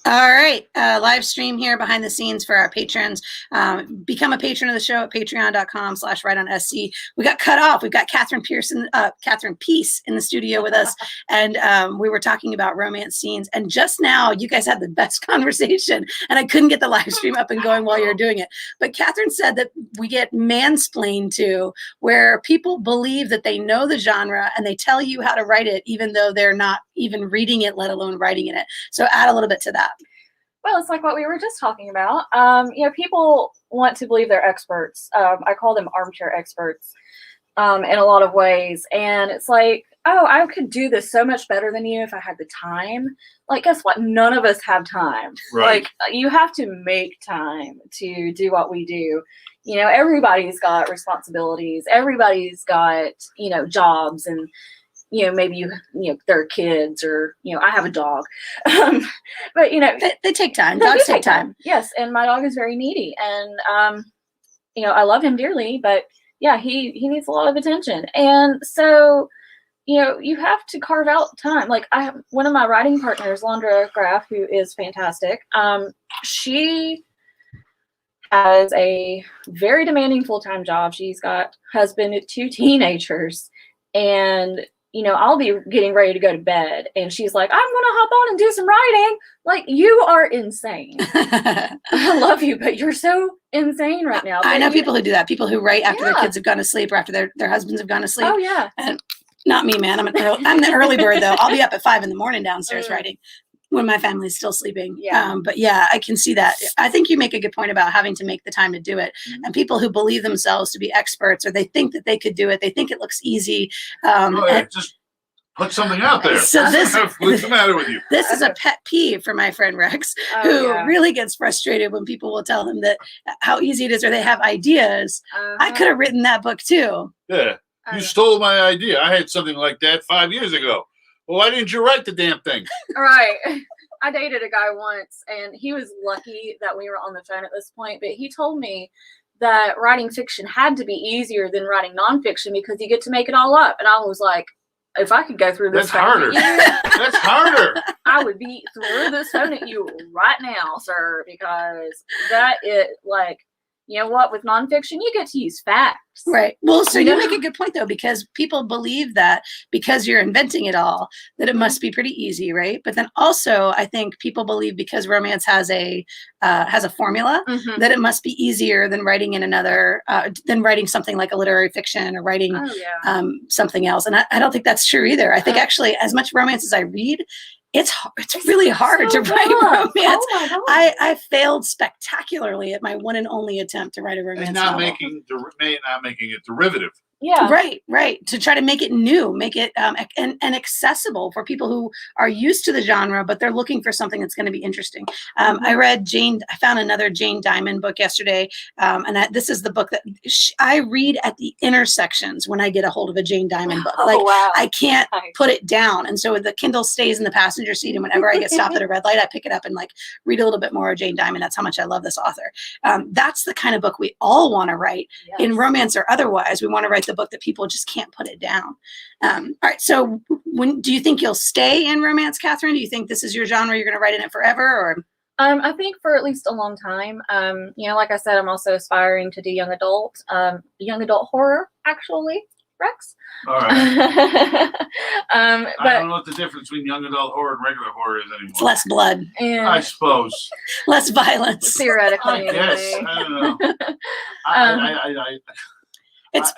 All right, live stream here behind the scenes for our patrons. Become a patron of the show at patreon.com/rightonSC. We got cut off. We've got Catherine Peace in the studio with us. And we were talking about romance scenes. And just now, you guys had the best conversation. And I couldn't get the live stream up and going while you're doing it. But Catherine said that we get mansplained to, where people believe that they know the genre and they tell you how to write it, even though they're not even reading it, let alone writing in it. So add a little bit to that. Well, it's like what we were just talking about. People want to believe they're experts. I call them armchair experts in a lot of ways. And it's like, oh, I could do this so much better than you if I had the time. Like, guess what? None of us have time. Right. Like, you have to make time to do what we do. Everybody's got responsibilities. Everybody's got, jobs and, maybe there are kids or, I have a dog. But, they take time. Dogs take time. Yes. And my dog is very needy. And, I love him dearly, but yeah, he needs a lot of attention. And so, you have to carve out time. Like I have one of my writing partners, Londra Graff, who is fantastic. She has a very demanding full-time job. She's got husband and 2 teenagers. And I'll be getting ready to go to bed. And she's like, I'm going to hop on and do some writing. Like, you are insane. I love you, but you're so insane right now. I know people who do that. People who write after their kids have gone to sleep or after their husbands have gone to sleep. Oh, yeah. And not me, man. I'm the early bird, though. I'll be up at 5 a.m. downstairs writing when my family's still sleeping. Yeah. But yeah, I can see that. I think you make a good point about having to make the time to do it. And people who believe themselves to be experts, or they think that they could do it, they think it looks easy. Just put something out there. So What's the matter with you? This is a pet peeve for my friend Rex, who really gets frustrated when people will tell him that how easy it is, or they have ideas. I could have written that book too. Yeah. You stole my idea. I had something like that 5 years ago. Well, why didn't you write the damn thing? Right. I dated a guy once, and he was lucky that we were on the phone at this point, but he told me that writing fiction had to be easier than writing nonfiction because you get to make it all up. And I was like, if I could go through this That's harder. That's harder. I would be through this phone at you right now, sir, because that is like, you know what, with nonfiction, you get to use facts. Right. Well, so you make a good point, though, because people believe that because you're inventing it all, that it must be pretty easy, right? But then also, I think people believe because romance has a formula, that it must be easier than writing in than writing something like a literary fiction or writing something else. And I don't think that's true either. I think actually, as much romance as I read, it's really hard to write romance. Oh my God. I failed spectacularly at my one and only attempt to write a romance And novel. not making it derivative. Yeah. Right. To try to make it new, make it and accessible for people who are used to the genre, but they're looking for something that's going to be interesting. I found another Jane Diamond book yesterday, and this is the book that I read at the intersections when I get a hold of a Jane Diamond book. I can't put it down, and so the Kindle stays in the passenger seat. And whenever I get stopped at a red light, I pick it up and read a little bit more of Jane Diamond. That's how much I love this author. That's the kind of book we all want to write in romance or otherwise. We want to write the book that people just can't put it down. All right. So do you think you'll stay in romance, Catherine? Do you think this is your genre? You're going to write in it forever, or? I think for at least a long time. Like I said, I'm also aspiring to do young adult horror, actually, Rex. All right. But I don't know what the difference between young adult horror and regular horror is anymore. It's less blood. I suppose. Less violence. Theoretically. Yes. I don't know.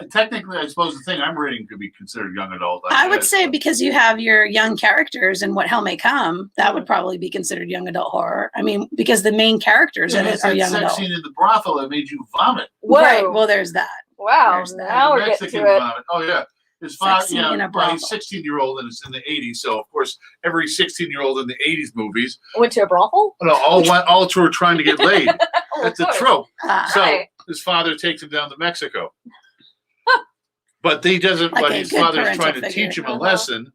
Technically, I suppose the thing I'm reading could be considered young adult. I would say because you have your young characters and What Hell May Come, that would probably be considered young adult horror. I mean, because the main characters in it are young adult. Sex scene in the brothel that made you vomit. Whoa. Right. Well, there's that. Wow. There's that. Now we're getting to it. Vomit. Oh yeah. His Sex scene in a brothel. He's 16-year-old and it's in the 80s. So of course, every 16-year-old in the 80s movies went to a brothel. No, all were trying to get laid. That's a trope. So his father takes him down to Mexico. But he doesn't. But his father's trying to teach him a lesson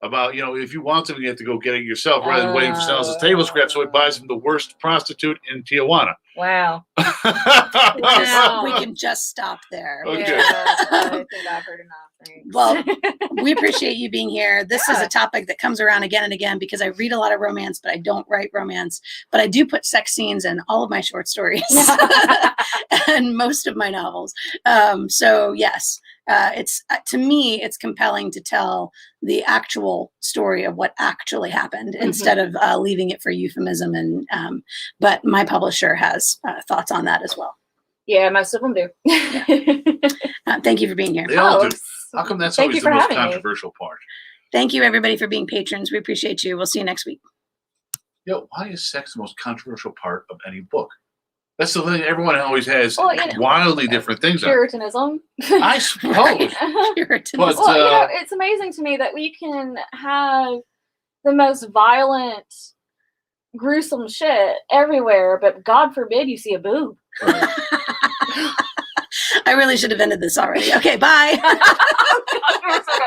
about, if you want something, you have to go get it yourself rather than waiting for someone else's table scrap. So he buys him the worst prostitute in Tijuana. Wow. We can just stop there. Okay. Yeah, I think I've heard enough. Thanks. Well, we appreciate you being here. This is Yeah. a topic that comes around again and again because I read a lot of romance, but I don't write romance. But I do put sex scenes in all of my short stories and most of my novels. So yes, it's to me, it's compelling to tell the actual story of what actually happened instead of leaving it for euphemism. And but my publisher has thoughts on that as well. Yeah, most of them do. Thank you for being here. They all Oh, do. How come that's thank always you the for most having me. controversial part? Thank you, everybody, for being patrons. We appreciate you. We'll see you next week. Why is sex the most controversial part of any book? That's the thing everyone always has Well, you know, wildly different things on. Puritanism. I suppose. Puritan. But, Well, it's amazing to me that we can have the most violent, gruesome shit everywhere, but God forbid you see a boob. I really should have ended this already. Okay, bye.